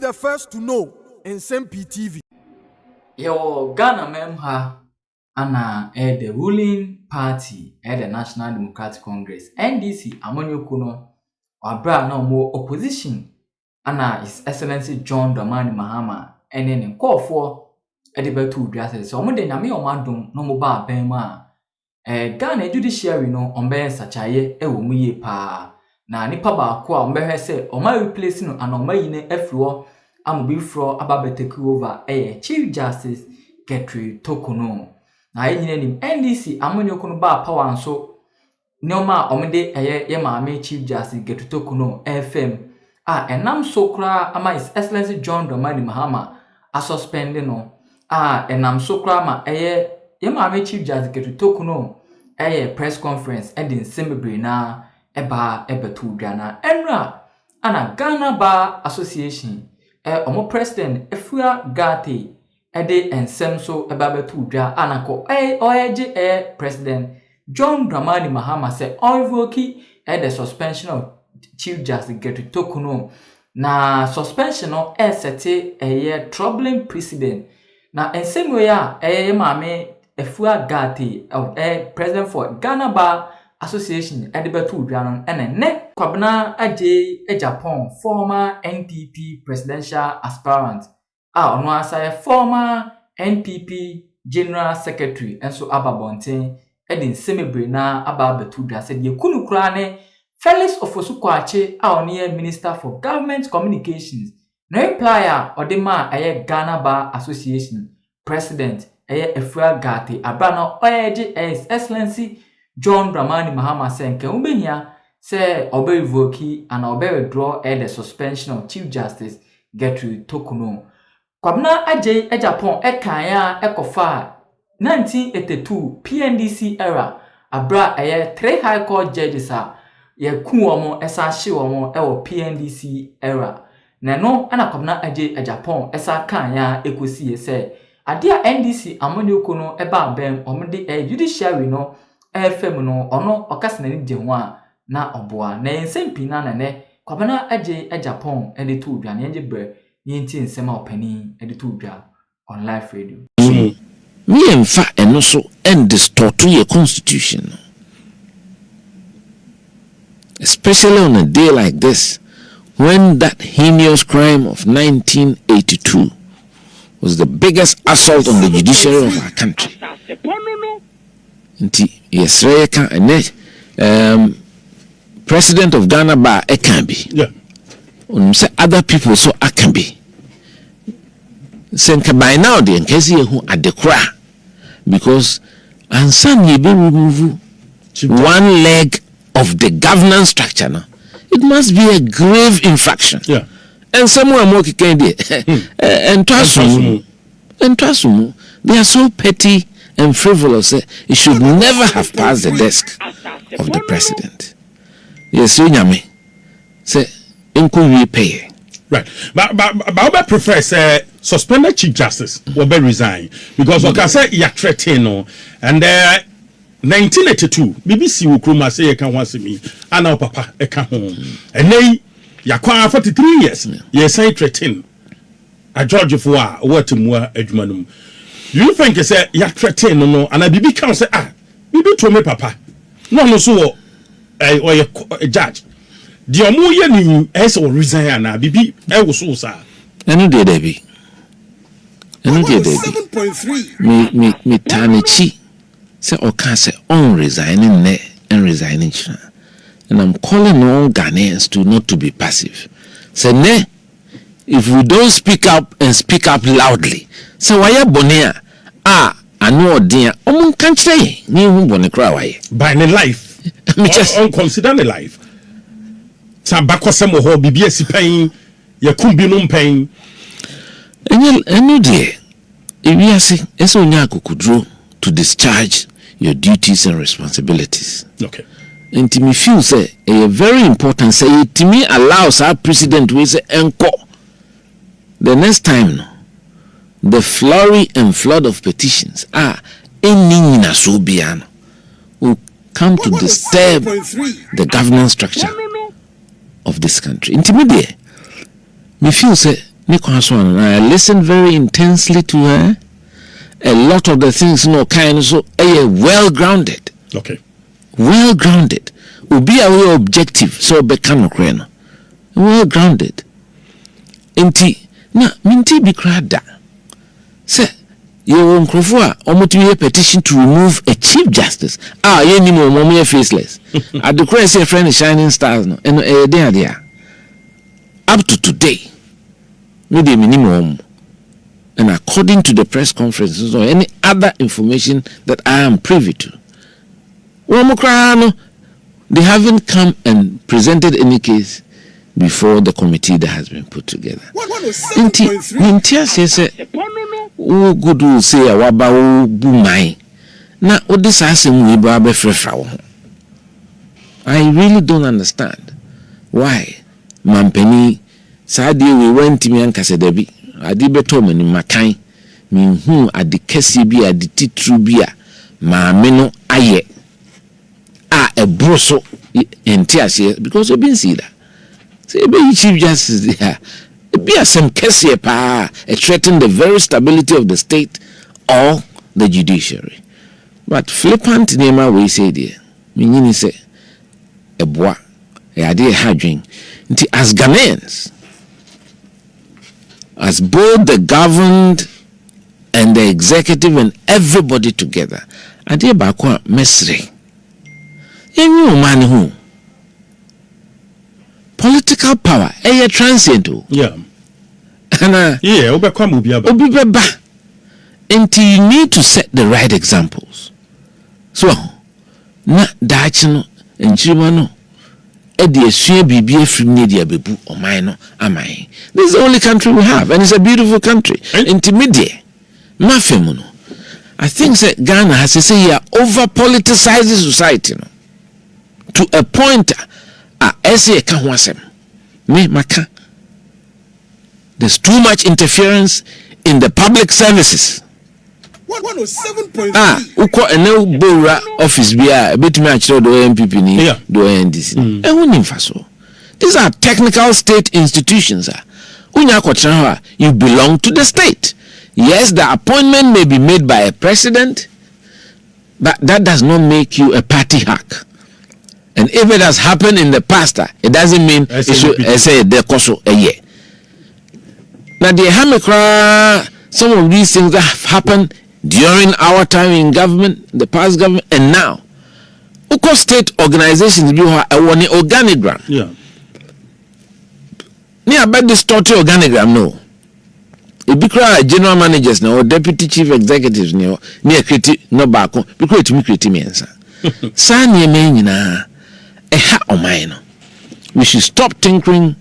the first to know Nsem-Pii TV. Yo, Ghana memha ana the ruling party the National Democratic Congress NDC amonyoko no wabra na mo opposition ana His Excellency John Dramani Mahama ene ne nkofo de betu duase so mo de nyame omadom no mo ba ban ma Ghana Judicial no ombe sachaye ewo mu ye pa na nipa ba ko a ombe hwe se oma replace no ana oma yi ne afro amobifro ababeteku over Chief Justice Torkonoo na yenyine nim NDC amonyoko no ba power nso neoma omde ye maame Chief Justice Torkonoo FM enam so kra ama His Excellency John Dramani Mahama a suspending no enam so kra ma ye maame Chief Justice Torkonoo press conference and Nsem-Pii na eba ebetu dwana enra ana Ghana Bar Association omo president efua gate ede ensem so eba betu dwa anako oyeje president John Dramani Mahama se invoke the suspension of Chief Justice Torkonoo na suspension no sete troubling precedent na ensem we ya maame efua gate of president for Ghana Bar Association Edibetu Dwanon ne Kwabena Agyepong former NPP presidential aspirant ono asa former NPP general secretary enso ababonten Nsem-Pii na ababetu dwa se de kunu kura ne Felix Ofosukwache one minister for government communications na reply odema Ghana Bar Association president efua gate abana oyeje His Excellency John Dramani Mahama senke umbenya se obe revoke and obe withdraw the suspension of Chief Justice Torkonoo. Kwabena Agyepong ekanya ekofa 1982 PNDC era abra 3 high court judges ye ku omo esa hye omo ewo PNDC era. Na no ana Kwabena Agyepong esa kanya ekosi se adia NDC amonyoko no eba bem omde judiciary no FM no ono okasena ni je ho a na oboa na Nsem-Pii na ne Kwabena Agyepong editu dwa na nje bre yenti nsema opani editu dwa on live radio me emfa eno so and distort your constitution, especially on a day like this when that heinous crime of 1982 was the biggest assault on the judiciary of our country. Nti yesre ka ene president of Ghana Bar can be. Yeah. Say other people so I can be. Senka by now the nkesi who adekra because ansan ye be remove one leg of the governance structure now. It must be a grave infraction. Yeah. And someone more can and trust they are so petty and frivolous. It should never have passed the desk of the president. Yes, you know me. Say, we pay. Right. But I prefer suspended Chief Justice will be resign because like I say you threaten and 1982 BBC Ukruma say you can want me and now papa e can home and they ya kwa 43 years you say threaten a George for what more adjumanum. You think you say you threaten no and I bibi can say bibi to me papa no so or a judge the omo ye ni as or resign na bibi e wo so sa enu de debi 7.3 me tanichi say o can say on resigning ne and resigning and I'm calling on Ghanaians to not to be passive. Say ne if we don't speak up and speak up loudly say why bonia anu odin omun kan kire ni hu bone kra why by the life me just on consider the life sabakosem ho bibia sipan yakumbi no mpan enu de ewiase eso nya akukudro to discharge your duties and responsibilities. Okay. And to me feel say a very important say it to me allows our president we say enko the next time no the flurry and flood of petitions any na so biano will come to disturb the governance structure of this country. Intimidate me feel say I listened very intensely to her. A lot of the things kind of so well grounded. Okay. Well grounded. Be aware objective so become no well grounded. Enti na minti bi krada. Say you nkrofo a omotiwe petition to remove a chief justice. Ye ni mo faceless. At the cross your friend shining stars no. And there. Up to today, maybe minimum, and according to the press conferences or any other information that I am privy to, they haven't come and presented any case before the committee that has been put together. Good will say waba bumai. Na this I really don't understand why. Mampeni Saturday we went to me and Casadebi. Adi beto mani makai. Minhu adi kesi bi adi titru bia. Maameno aye. A broso entiasi because we been see that. Say be chief justice there. Be a some kesi pa threaten the very stability of the state or the judiciary. But flippant nema we say there. Minini say eboa. Adi hadwin. As Ghanaians, as both the governed and the executive and everybody together, I did bakwa mesre. You man who political power, transient. Yeah. And Obekwa until you need to set the right examples. So, na dachino and chimano. This is the only country we have, and it's a beautiful country. Intermediate. I think that Ghana has to say here over politicizing society to a point there's too much interference in the public services. 107.3. Uko eneo bora office bia betumi achiro do MPP ni do NDC. Ehunimfaso. These are technical state institutions. Unya kwatra you belong to the state. Yes, the appointment may be made by a president, but that does not make you a party hack. And if it has happened in the past, it doesn't mean it should say the koso a year. Now the hamikra, some of these things that have happened during our time in government, the past government, and now. Uko state organizations you have a one organigram. Yeah. Near about this total organigram, no. If you cry general managers now or deputy chief executives near creative no back because to me creative answer. Sanya menina a ha o mine. We should stop tinkering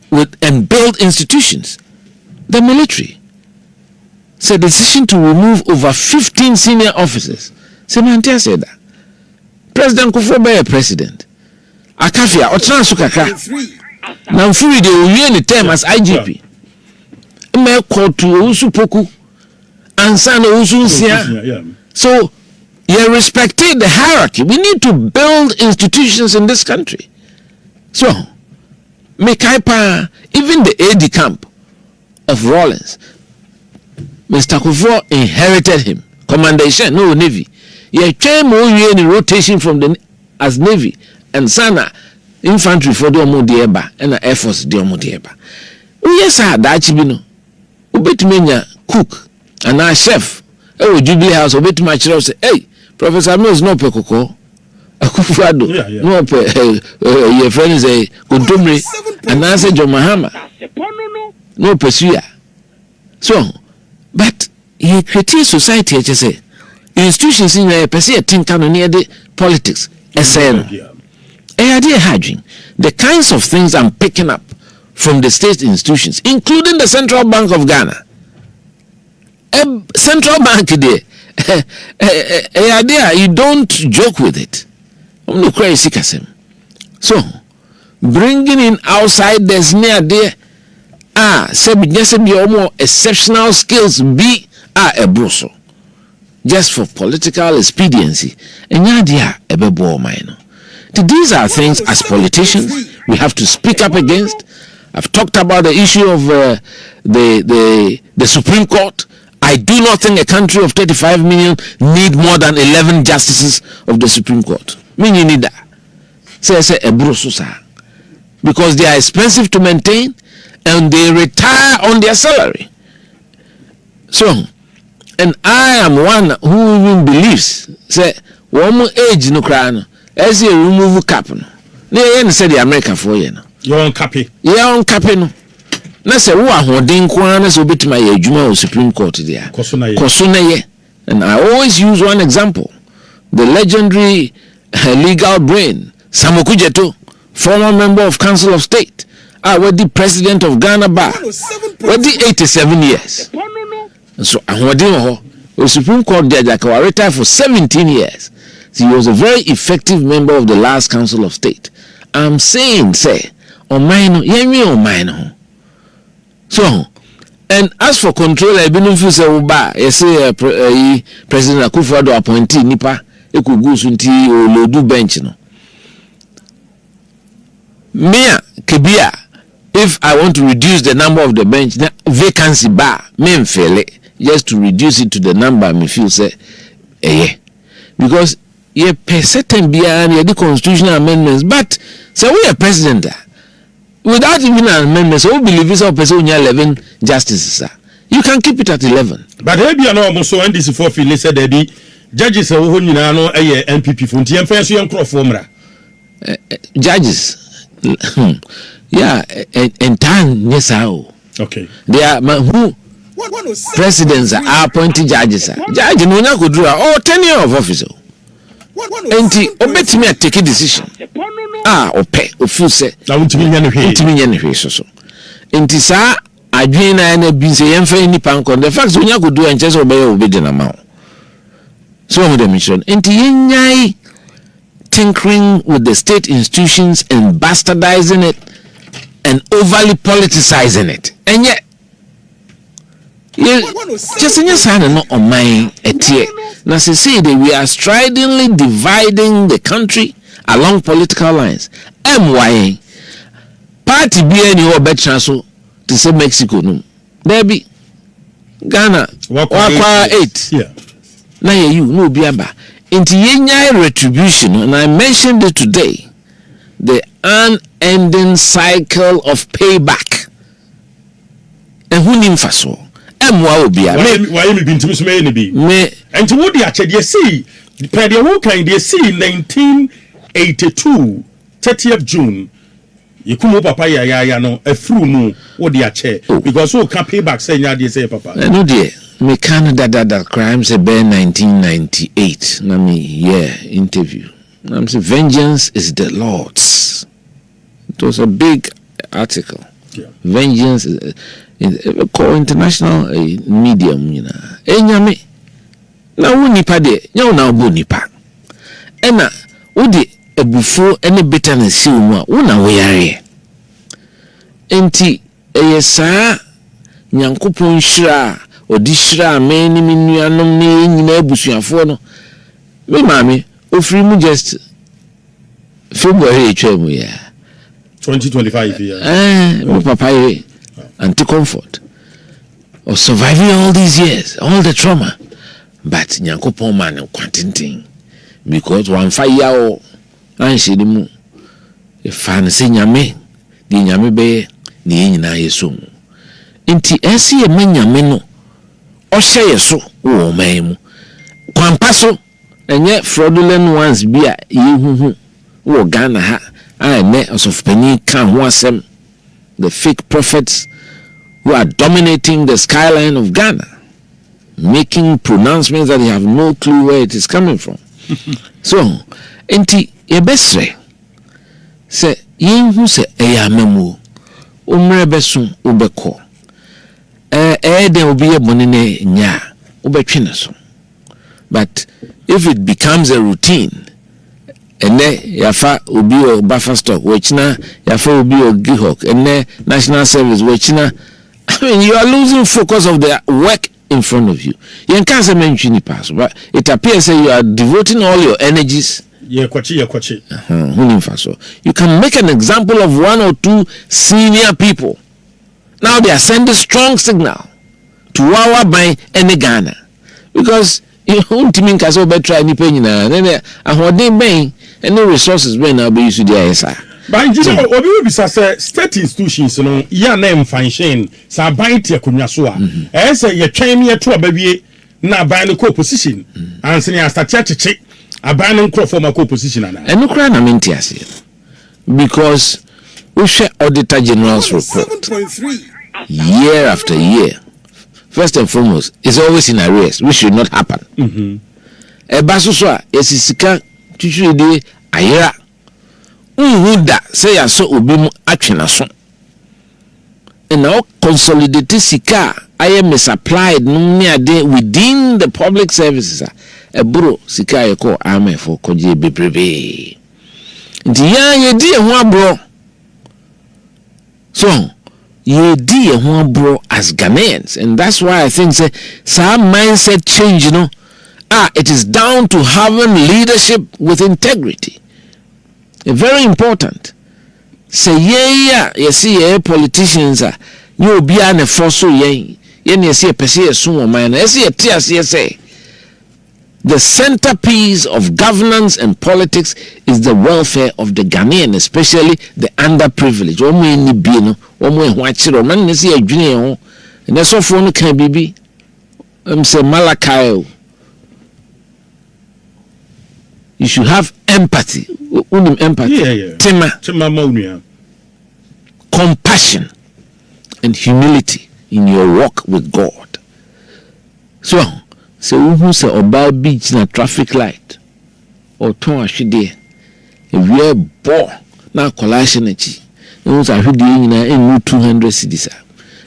with and build institutions. The military. It's a decision to remove over 15 senior officers. Semantia said that. President Kufuor president. Akafia Otran Sukaka. Now fully they will win the term as IGP. Me call to Usupoku and San Usunsia. So you respected the hierarchy. We need to build institutions in this country. So Mekaipa, even the AD camp of Rawlins, Mr. Kufuor inherited him. Commendation, no Navy. He came in rotation from the as Navy and Sana infantry for the Omodieba and the Air Force the Omodieba. Yes, sir, that chibino. Ubetumenya cook and our chef. Oh, Jubilee House, Ubetumachiro say, hey, Professor Mills no pekoko. Akufado. No pe your friend is a Kuntumri and I said John Mahama. No pursue. So, but he created society, I say, institutions in a per se think near the politics. The kinds of things I'm picking up from the state institutions, including the Central Bank of Ghana. Central Bank there, you don't joke with it. I'm not crazy, so bringing in outsiders near there. More exceptional skills be a broso just for political expediency. And these are things as politicians we have to speak up against. I've talked about the issue of the Supreme Court. I do not think a country of 35 million need more than 11 justices of the Supreme Court. Me you need that. Say a brususa. Because they are expensive to maintain and they retire on their salary. So, and I am one who even believes, say, one more age no crown, as you remove cap. No, say the American for you. You're on cappy. You're on cappy. Na say wo ahoden kwa na so betima ya adwuma o Supreme Court there. Kosuna ye. And I always use one example. The legendary legal brain Samoku Jeto, former member of Council of State, was the president of Ghana Bar. Was the 87 years. And so ahoden o Supreme Court judge akawa retired for 17 years. So he was a very effective member of the last Council of State. I'm saying say on mine yenwe on mine. So, and as for control, I believe you say Uba, you say President Akufo-Addo appointee nipa ekugusunti o lodu bench no. Me Kebia, if I want to reduce the number of the bench, vacancy bar, me fail just to reduce it to the number me feel say because ye per certain biya the constitutional amendments, but say we are president without even an amendment, so we believe it's a person 11 justices, sir. You can keep it at 11. But there be no so NDC for feel said there be judges who you know NPP for TM first young formula. Judges, yeah, and time yes how. Okay. They are who presidents are appointed judges. Judge no na could draw 10 years of office. Enti obet me take a decision. Ope ofu se na untimi nya ne hwe so enti sa adwen na na bi se yemfa ni pankon the fact onya go do en chese obey obedi na ma so with the mission enti yenyai tinkering with the state institutions and bastardizing it and overly politicizing it and yet just in your sign not on my etie na say that we are stridently dividing the country along political lines. MY party be any or so to say Mexico no. There be Ghana Wakwa 8. Yeah. Now you no biaba. Into yenya retribution, and I mentioned it today. The unending cycle of payback. And who nim faso? MY obia. Why me been to me and to what the actually see. Per the whole kind they see 1982 30th June you come papa ya no a through mu what the chair because so can pay back say ya say papa no dear me Canada that crimes a bear 1998 na me interview I'm say vengeance is the Lord's. It was a big article. Vengeance is international medium you know enyame na wo nipa de nya na wo nipa ena wo de ebufo ene bitterness si wo a wo na wo yare enti eyesa nyankopon hira odi hira me ni nuanom ne nyina abusuafo no me mame ofiri mu just February etwam ya 2025 year my papa anti comfort of surviving all these years all the trauma. But nyankopon man kwantintin because one fire o anhye mu e fan se nyame di nyame be ni nyina yeso nti esi e manyame no o hye yeso wo man mu kwampa so enye fraudulent ones bia yehuhu wo Ghana ha ne of penny kan ho asem the fake prophets who are dominating the skyline of Ghana, making pronouncements that they have no clue where it is coming from. So, enti ebesre se yin se eyamemu umre besu ubeko de obi ebonene nya ubetwene so. But if it becomes a routine ene yafa obi o buffer stock wechina yafa obi o gihok ene national service wechina I mean you are losing focus of the work in front of you. You can't say mention pass, but it appears that you are devoting all your energies Yeah, kwachi. You can make an example of 1 or 2 senior people. Now they are sending strong signal to our by any Ghana. Because you won't mean Caso Betra any penny now, and then any resources when I'll be used to the ISR. But you know, obi be say state institutions no ya na mfanhyen sa ban tie konwaso a say ye twen me to abawie na ban ko opposition anse ne astati acheche aban no crofo ma ko opposition ana eno kra na menti ase because we share auditor general's report year after year. First and foremost, it's always in arrears, which should not happen. Ebasuswa esisika tutu de ayera uhuda say ya so obi mu atwena so. And now consolidate sika aye misapplied no ade within the public services eburo sika ye ko ame for koje bebrebe. Nti ya ye di ho abro. So you dear one bro as Ghanaians, and that's why I think say some mindset change, you know. It is down to having leadership with integrity. Very important. Say you see politicians you be an force you see a person soon man say the centerpiece of governance and politics is the welfare of the Ghanaian, especially the underprivileged. And that's all for can be. Say Malachi. You should have empathy. Empathy. Yeah. Compassion and humility in your walk with God. So who say about beach na traffic light or ton ashide if we are bo na collation echi who say ahwede nyina enu 200 cedis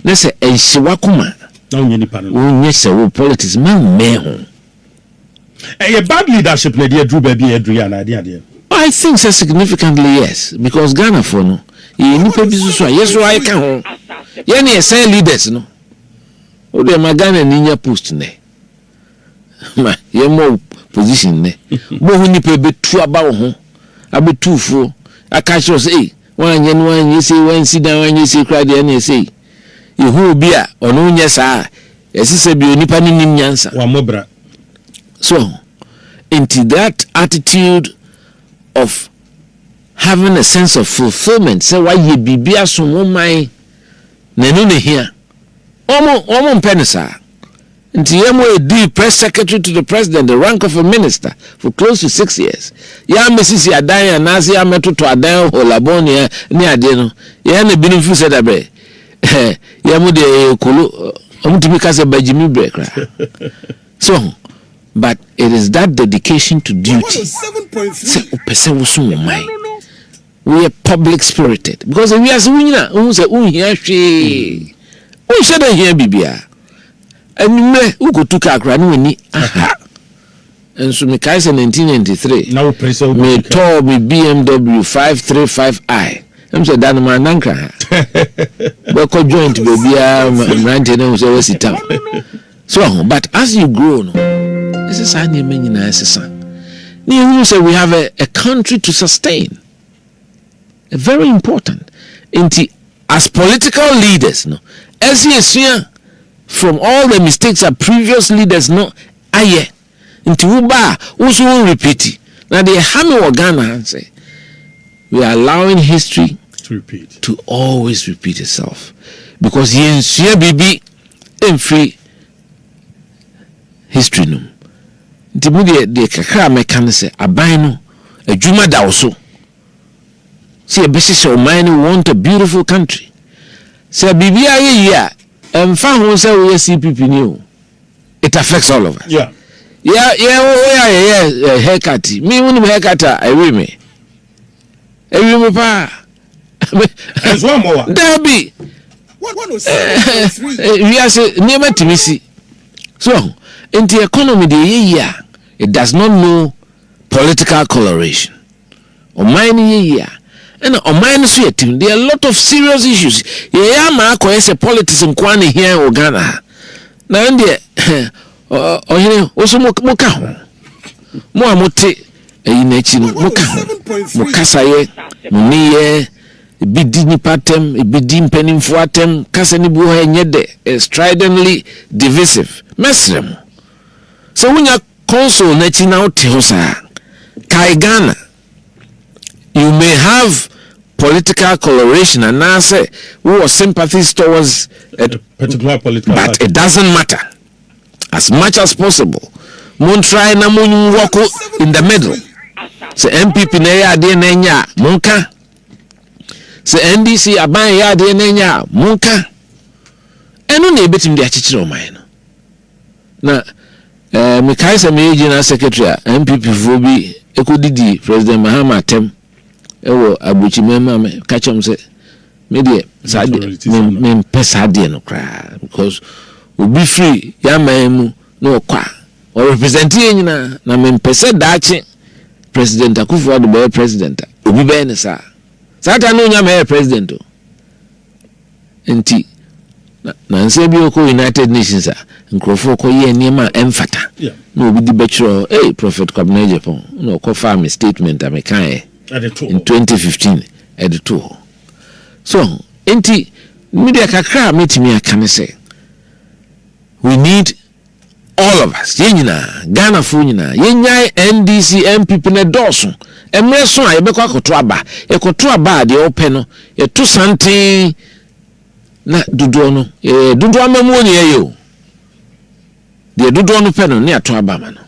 na say enhyewa kuma na onye nipa no onye se wo politics man ho bad leadership na dey drew baby edru na ade I think so significantly yes, because Ghana for no nipa bi so yes so I can ho ye na say leaders no o de magana ninya post ne ma ye mo position ne bo hu nipa betu aba wo ho abetufuo aka sure say wanye no wanye say wan sida wanye say kra de na say ye hu bi a ono nya saa esise bi onipa ni nim nyansa wa mobra. So into that attitude of having a sense of fulfillment, say why ye bibia so my nenu ne here omo penisa. Nti yemo di press secretary to the president, the rank of a minister for close to 6 years. Ya mesisi adan anase ya metoto adan ho labonia ni ade no. Ya na binu fu said abe. Yemo de kolo omutimi kase bajimi breakra. So but it is that dedication to duty. Say person wo so my. We are public spirited because we are winner who say here hwe. We should hear bibia. And me ugo tuka akra no ni aha enso me kai se 1993 now preso me to me BMW 535i am say dan man nankra we ko joint baby mrante no say we sit down. So but as you grow no this is any nyina esesa you say we have a country to sustain, a very important as political leaders no as you from all the mistakes of previous leaders no aye into uba also won't repeat it. Now they hammer Ghana and say we are allowing history to always repeat itself because here bibi in free history no nti de kakra mekan say aban no adwuma da also see a business of mine want a beautiful country say bibi aye here and found who say we CPP new. It affects all of us. Yeah, haircut. Me when haircut I will me. Pa. There's one more. There be. What was 3? We are say never to see. So in the economy the year it does not know political coloration. Or mine year. And on minus here, there are a lot of serious issues. Yeah, ma ko ese politics in Kwane here in Ghana. Now in there, also mo ka ho. Mo amote nechi no mukasaye muniye bidi ni patem bidi mpenimfo atem kasa ni bu ha enye de stridently divisive mesrem so wunya console nechi na oti ho sa kai Ghana you may have political coloration and now say who sympathies towards a particular political but party. It doesn't matter as much as possible mun try na mun work in the middle so MPP na ya de na nya munka so NDC aban ya de na nya munka eno na ebetim de akikire o man no na me kai se me regional secretary MPP fo bi ekodidi president Mahama tem ewo abuchi mema me kachom se me de sade me pesa de no kra because obi free ya manu no kwa o represent nyina na me pesa dache president Akufo-Addo be president obi be ne sa sata no nya me president enti na nse bi okọ United Nations nkrofo ko ye niema emfata na obi di betro prophet Kwabena Agyepong no ko farm statement amekan in 2015 editor so enti media kakra metimi akane say we need all of us yenyina Ghana fo nyina yenyai NDC MPP ne doso emre so a yebekọ akoto aba ekoto aba de ope no eto santen na dudu no dudu amamu oni ayo de dudu no pe no ne ato aba ma no